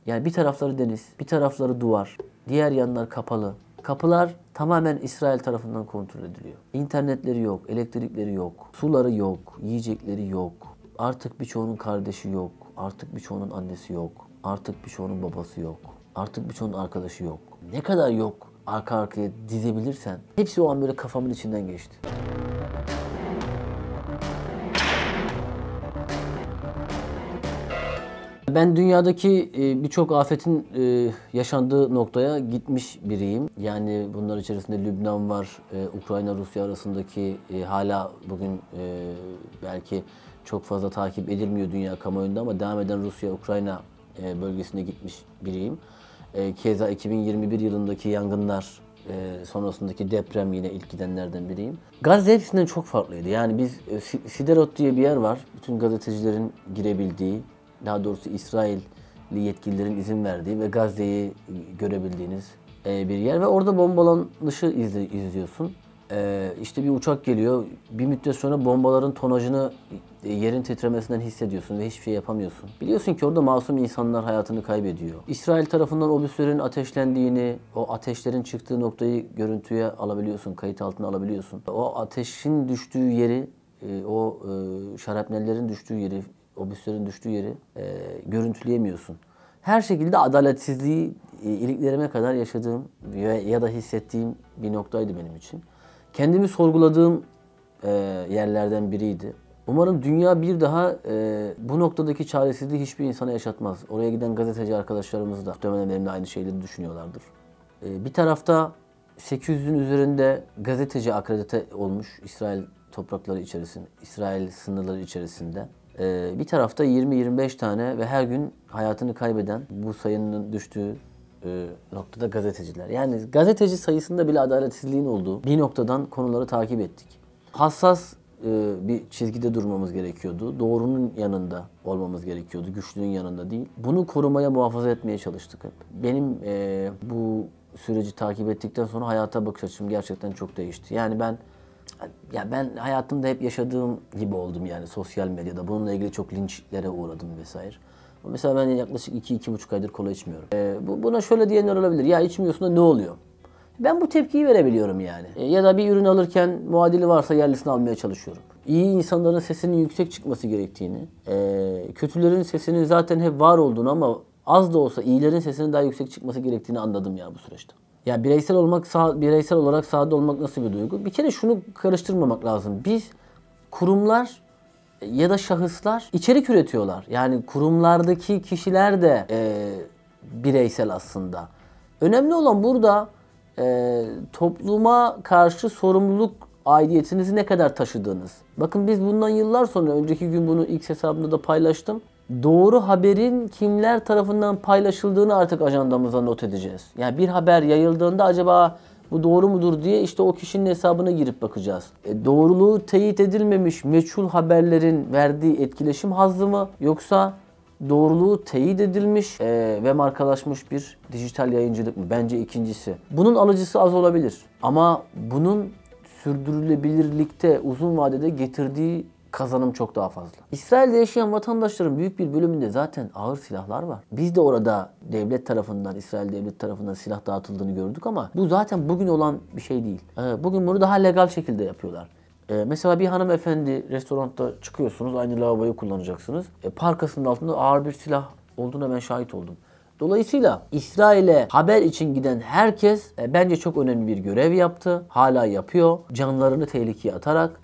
Yani bir tarafları deniz, bir tarafları duvar, diğer yanlar kapalı. Kapılar tamamen İsrail tarafından kontrol ediliyor. İnternetleri yok, elektrikleri yok, suları yok, yiyecekleri yok. Artık birçoğunun kardeşi yok, artık birçoğunun annesi yok, artık birçoğunun babası yok, artık birçoğunun arkadaşı yok. Ne kadar yok arka arkaya dizebilirsen hepsi o an böyle kafamın içinden geçti. Ben dünyadaki birçok afetin yaşandığı noktaya gitmiş biriyim. Yani bunlar içerisinde Lübnan var, Ukrayna-Rusya arasındaki hala bugün belki çok fazla takip edilmiyor dünya kamuoyunda ama devam eden Rusya-Ukrayna bölgesine gitmiş biriyim. Keza 2021 yılındaki yangınlar sonrasındaki deprem yine ilk gidenlerden biriyim. Gazze hepsinden çok farklıydı. Yani biz Siderot diye bir yer var. Bütün gazetecilerin girebildiği, daha doğrusu İsrailli yetkililerin izin verdiği ve Gazze'yi görebildiğiniz bir yer ve orada bombalanışı izliyorsun. İşte bir uçak geliyor, bir müddet sonra bombaların tonajını yerin titremesinden hissediyorsun ve hiçbir şey yapamıyorsun. Biliyorsun ki orada masum insanlar hayatını kaybediyor. İsrail tarafından obüslerin ateşlendiğini, o ateşlerin çıktığı noktayı görüntüye alabiliyorsun, kayıt altına alabiliyorsun. O ateşin düştüğü yeri, o şarapnellerin düştüğü yeri, obüslerin düştüğü yeri görüntüleyemiyorsun. Her şekilde adaletsizliği iliklerime kadar yaşadığım ya da hissettiğim bir noktaydı benim için. Kendimi sorguladığım yerlerden biriydi. Umarım dünya bir daha bu noktadaki çaresizliği hiçbir insana yaşatmaz. Oraya giden gazeteci arkadaşlarımız da muhtemelen benimle aynı şeyleri düşünüyorlardır. Bir tarafta 800'ün üzerinde gazeteci akredite olmuş İsrail toprakları içerisinde, İsrail sınırları içerisinde. Bir tarafta 20-25 tane ve her gün hayatını kaybeden bu sayının düştüğü noktada gazeteciler. Yani gazeteci sayısında bile adaletsizliğin olduğu bir noktadan konuları takip ettik. Hassas bir çizgide durmamız gerekiyordu. Doğrunun yanında olmamız gerekiyordu. Güçlünün yanında değil. Bunu korumaya, muhafaza etmeye çalıştık hep. Benim bu süreci takip ettikten sonra hayata bakış açım gerçekten çok değişti. Yani ben hayatımda hep yaşadığım gibi oldum yani sosyal medyada. Bununla ilgili çok linçlere uğradım vesaire. Mesela ben yaklaşık 2-2,5 aydır kola içmiyorum. Buna şöyle diyenler olabilir. Ya içmiyorsun da ne oluyor? Ben bu tepkiyi verebiliyorum yani. Ya da bir ürün alırken muadili varsa yerlisini almaya çalışıyorum. İyi insanların sesinin yüksek çıkması gerektiğini, kötülerin sesinin zaten hep var olduğunu ama az da olsa iyilerin sesinin daha yüksek çıkması gerektiğini anladım ya bu süreçte. Ya bireysel olarak sahada olmak nasıl bir duygu? Bir kere şunu karıştırmamak lazım. Biz kurumlar ya da şahıslar içerik üretiyorlar. Yani kurumlardaki kişiler de bireysel aslında. Önemli olan burada topluma karşı sorumluluk aidiyetinizi ne kadar taşıdığınız. Bakın biz bundan yıllar sonra, önceki gün bunu X hesabımda da paylaştım. Doğru haberin kimler tarafından paylaşıldığını artık ajandamıza not edeceğiz. Yani bir haber yayıldığında acaba bu doğru mudur diye işte o kişinin hesabına girip bakacağız. Doğruluğu teyit edilmemiş meçhul haberlerin verdiği etkileşim hazzı mı, yoksa doğruluğu teyit edilmiş ve markalaşmış bir dijital yayıncılık mı? Bence ikincisi. Bunun alıcısı az olabilir ama bunun sürdürülebilirlikte uzun vadede getirdiği kazanım çok daha fazla. İsrail'de yaşayan vatandaşların büyük bir bölümünde zaten ağır silahlar var. Biz de orada devlet tarafından, İsrail devlet tarafından silah dağıtıldığını gördük ama bu zaten bugün olan bir şey değil. Bugün bunu daha legal şekilde yapıyorlar. Mesela bir hanımefendi restoranda çıkıyorsunuz, aynı lavaboyu kullanacaksınız. Parkasının altında ağır bir silah olduğuna ben şahit oldum. Dolayısıyla İsrail'e haber için giden herkes bence çok önemli bir görev yaptı. Hala yapıyor. Canlarını tehlikeye atarak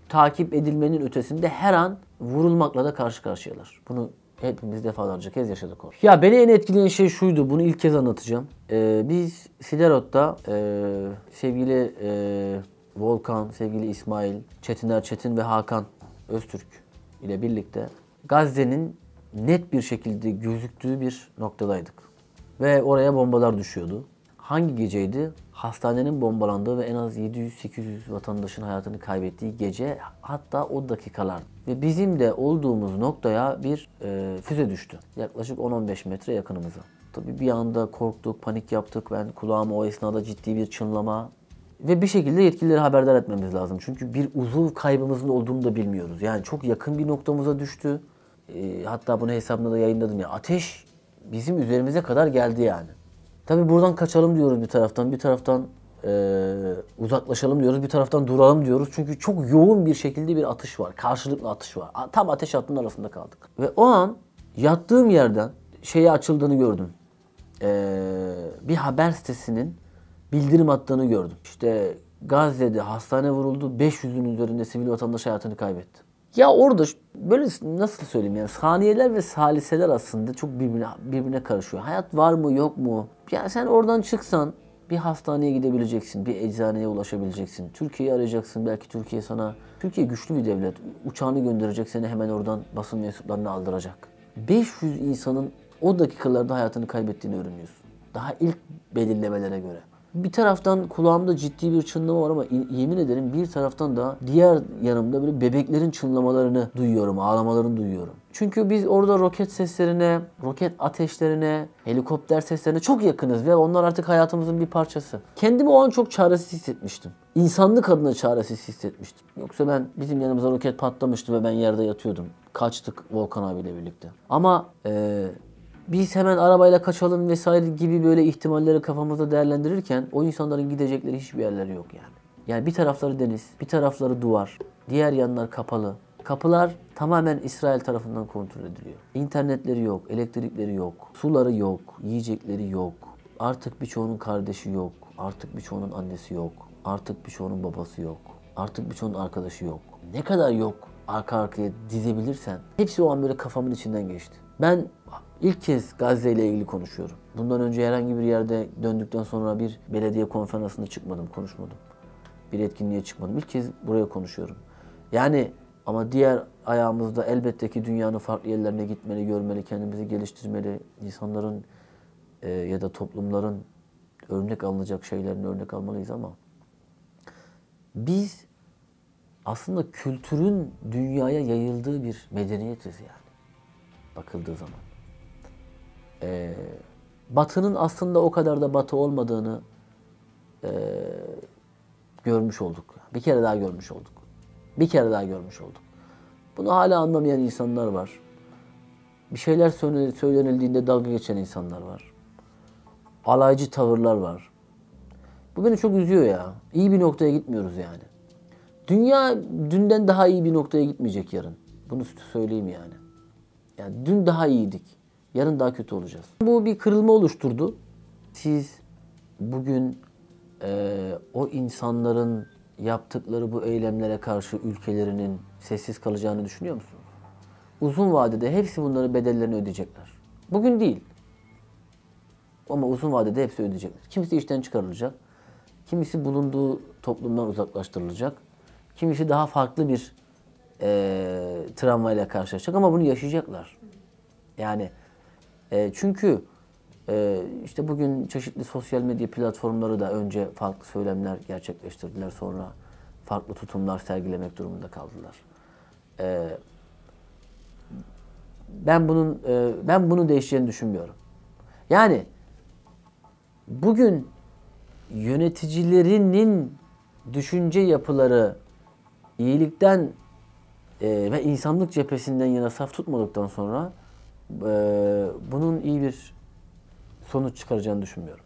takip edilmenin ötesinde her an vurulmakla da karşı karşıyalar. Bunu hepimiz defalarca kez yaşadık. Ya beni en etkileyen şey şuydu. Bunu ilk kez anlatacağım. Biz Siderot'ta sevgili Volkan, sevgili İsmail, Çetiner Çetin ve Hakan Öztürk ile birlikte Gazze'nin net bir şekilde gözüktüğü bir noktadaydık. Ve oraya bombalar düşüyordu. Hangi geceydi? Hastanenin bombalandığı ve en az 700-800 vatandaşın hayatını kaybettiği gece, hatta o dakikalar. Ve bizim de olduğumuz noktaya bir füze düştü. Yaklaşık 10-15 metre yakınımıza. Tabii bir anda korktuk, panik yaptık. Ben kulağıma o esnada ciddi bir çınlama. Ve bir şekilde yetkilileri haberdar etmemiz lazım. Çünkü bir uzuv kaybımızın olduğunu da bilmiyoruz. Yani çok yakın bir noktamıza düştü. Hatta bunu hesabımda da yayınladım ya. Ateş bizim üzerimize kadar geldi yani. Tabii buradan kaçalım diyoruz bir taraftan. Bir taraftan uzaklaşalım diyoruz. Bir taraftan duralım diyoruz. Çünkü çok yoğun bir şekilde bir atış var. Karşılıklı atış var. Tam ateş hattının arasında kaldık. Ve o an yattığım yerden şeye açıldığını gördüm. Bir haber sitesinin bildirim attığını gördüm. İşte Gazze'de hastane vuruldu. 500'ün üzerinde sivil vatandaş hayatını kaybetti. Ya orada böyle nasıl söyleyeyim yani saniyeler ve saliseler aslında çok birbirine karışıyor. Hayat var mı yok mu? Yani sen oradan çıksan bir hastaneye gidebileceksin, bir eczaneye ulaşabileceksin. Türkiye'yi arayacaksın, belki Türkiye sana... Türkiye güçlü bir devlet. Uçağını gönderecek, seni hemen oradan basın mensuplarına aldıracak. 500 insanın o dakikalarda hayatını kaybettiğini öğreniyorsun. Daha ilk belirlemelere göre. Bir taraftan kulağımda ciddi bir çınlama var ama yemin ederim bir taraftan da diğer yanımda böyle bebeklerin çınlamalarını duyuyorum, ağlamalarını duyuyorum. Çünkü biz orada roket seslerine, roket ateşlerine, helikopter seslerine çok yakınız ve onlar artık hayatımızın bir parçası. Kendimi o an çok çaresiz hissetmiştim. İnsanlık adına çaresiz hissetmiştim. Yoksa bizim yanımıza roket patlamıştı ve ben yerde yatıyordum. Kaçtık Volkan abiyle birlikte. Ama biz hemen arabayla kaçalım vesaire gibi böyle ihtimalleri kafamızda değerlendirirken o insanların gidecekleri hiçbir yerleri yok yani. Yani bir tarafları deniz, bir tarafları duvar, diğer yanlar kapalı. Kapılar tamamen İsrail tarafından kontrol ediliyor. İnternetleri yok, elektrikleri yok, suları yok, yiyecekleri yok. Artık birçoğunun kardeşi yok, artık birçoğunun annesi yok, artık birçoğunun babası yok, artık birçoğunun arkadaşı yok. Ne kadar yok arka arkaya dizebilirsen hepsi o an böyle kafamın içinden geçti. Ben İlk kez Gazze ile ilgili konuşuyorum. Bundan önce herhangi bir yerde döndükten sonra bir belediye konferansında çıkmadım, konuşmadım. Bir etkinliğe çıkmadım. İlk kez buraya konuşuyorum. Yani ama diğer ayağımızda elbette ki dünyanın farklı yerlerine gitmeli, görmeli, kendimizi geliştirmeli, insanların ya da toplumların örnek alınacak şeylerini örnek almalıyız ama biz aslında kültürün dünyaya yayıldığı bir medeniyetiz yani bakıldığı zaman. Batı'nın aslında o kadar da Batı olmadığını görmüş olduk. Bir kere daha görmüş olduk. Bir kere daha görmüş olduk. Bunu hala anlamayan insanlar var. Bir şeyler söylenildiğinde dalga geçen insanlar var. Alaycı tavırlar var. Bu beni çok üzüyor ya. İyi bir noktaya gitmiyoruz yani. Dünya dünden daha iyi bir noktaya gitmeyecek yarın. Bunu söyleyeyim yani. Yani dün daha iyiydik. Yarın daha kötü olacağız. Bu bir kırılma oluşturdu. Siz bugün o insanların yaptıkları bu eylemlere karşı ülkelerinin sessiz kalacağını düşünüyor musunuz? Uzun vadede hepsi bunların bedellerini ödeyecekler. Bugün değil. Ama uzun vadede hepsi ödeyecekler. Kimisi işten çıkarılacak. Kimisi bulunduğu toplumdan uzaklaştırılacak. Kimisi daha farklı bir travmayla karşılaşacak ama bunu yaşayacaklar. Yani çünkü işte bugün çeşitli sosyal medya platformları da önce farklı söylemler gerçekleştirdiler. Sonra farklı tutumlar sergilemek durumunda kaldılar. Ben bunu değişeceğini düşünmüyorum. Yani bugün yöneticilerinin düşünce yapıları iyilikten ve insanlık cephesinden yana saf tutmadıktan sonra bunun iyi bir sonuç çıkaracağını düşünmüyorum.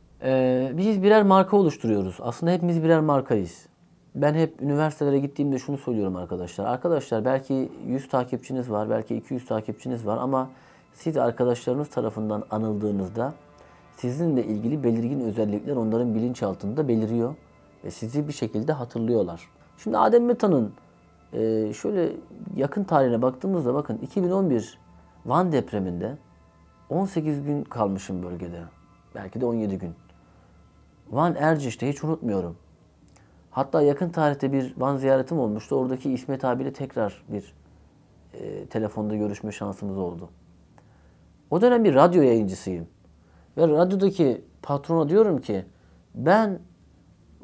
Biz birer marka oluşturuyoruz. Aslında hepimiz birer markayız. Ben hep üniversitelere gittiğimde şunu söylüyorum arkadaşlar. Arkadaşlar belki 100 takipçiniz var, belki 200 takipçiniz var ama siz arkadaşlarınız tarafından anıldığınızda sizinle ilgili belirgin özellikler onların bilinçaltında beliriyor ve sizi bir şekilde hatırlıyorlar. Şimdi Adem Meta'nın şöyle yakın tarihine baktığımızda bakın 2011 Van depreminde 18 gün kalmışım bölgede. Belki de 17 gün. Van Erciş'te hiç unutmuyorum. Hatta yakın tarihte bir Van ziyaretim olmuştu. Oradaki İsmet abiyle tekrar bir telefonda görüşme şansımız oldu. O dönem bir radyo yayıncısıyım. Ve radyodaki patrona diyorum ki ben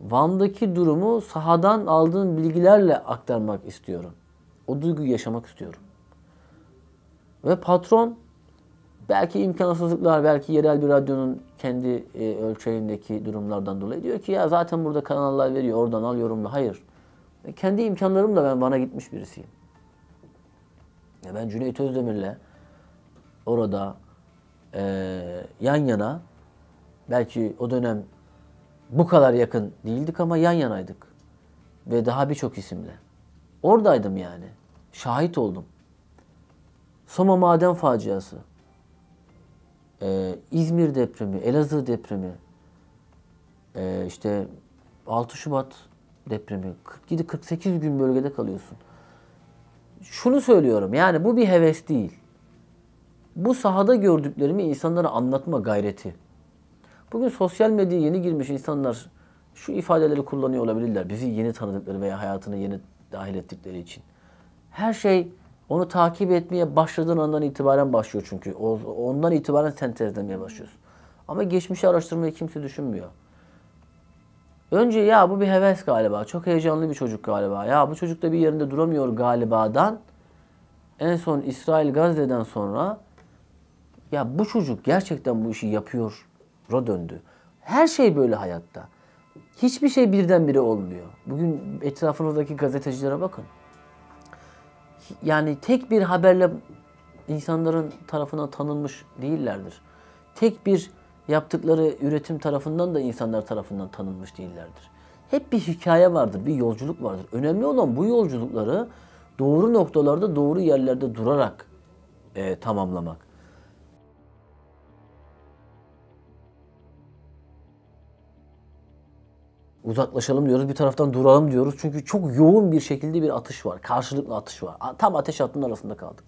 Van'daki durumu sahadan aldığım bilgilerle aktarmak istiyorum. O duyguyu yaşamak istiyorum. Ve patron belki imkansızlıklar, belki yerel bir radyonun kendi ölçeğindeki durumlardan dolayı diyor ki ya zaten burada kanallar veriyor, oradan al yorumla. Hayır. Kendi imkanlarımla ben Van'a gitmiş birisiyim. Ya ben Cüneyt Özdemir'le orada yan yana, belki o dönem bu kadar yakın değildik ama yan yanaydık. Ve daha birçok isimle. Oradaydım yani. Şahit oldum. Soma maden faciası, İzmir depremi, Elazığ depremi, işte 6 Şubat depremi, 47-48 gün bölgede kalıyorsun. Şunu söylüyorum, yani bu bir heves değil. Bu sahada gördüklerimi insanlara anlatma gayreti. Bugün sosyal medyaya yeni girmiş insanlar şu ifadeleri kullanıyor olabilirler. Bizi yeni tanıdıkları veya hayatına yeni dahil ettikleri için. Her şey onu takip etmeye başladığın andan itibaren başlıyor çünkü. Ondan itibaren sentezlemeye başlıyorsun. Ama geçmişi araştırmayı kimse düşünmüyor. Önce ya bu bir heves galiba, çok heyecanlı bir çocuk galiba, ya bu çocuk da bir yerinde duramıyor galibadan en son İsrail Gazze'den sonra ya bu çocuk gerçekten bu işi yapıyor'a döndü. Her şey böyle hayatta. Hiçbir şey birdenbire olmuyor. Bugün etrafınızdaki gazetecilere bakın. Yani tek bir haberle insanların tarafından tanınmış değillerdir. Tek bir yaptıkları üretim tarafından da insanlar tarafından tanınmış değillerdir. Hep bir hikaye vardır, bir yolculuk vardır. Önemli olan bu yolculukları doğru noktalarda, doğru yerlerde durarak tamamlamak. Uzaklaşalım diyoruz, bir taraftan duralım diyoruz. Çünkü çok yoğun bir şekilde bir atış var. Karşılıklı atış var. Tam ateş hattının arasında kaldık.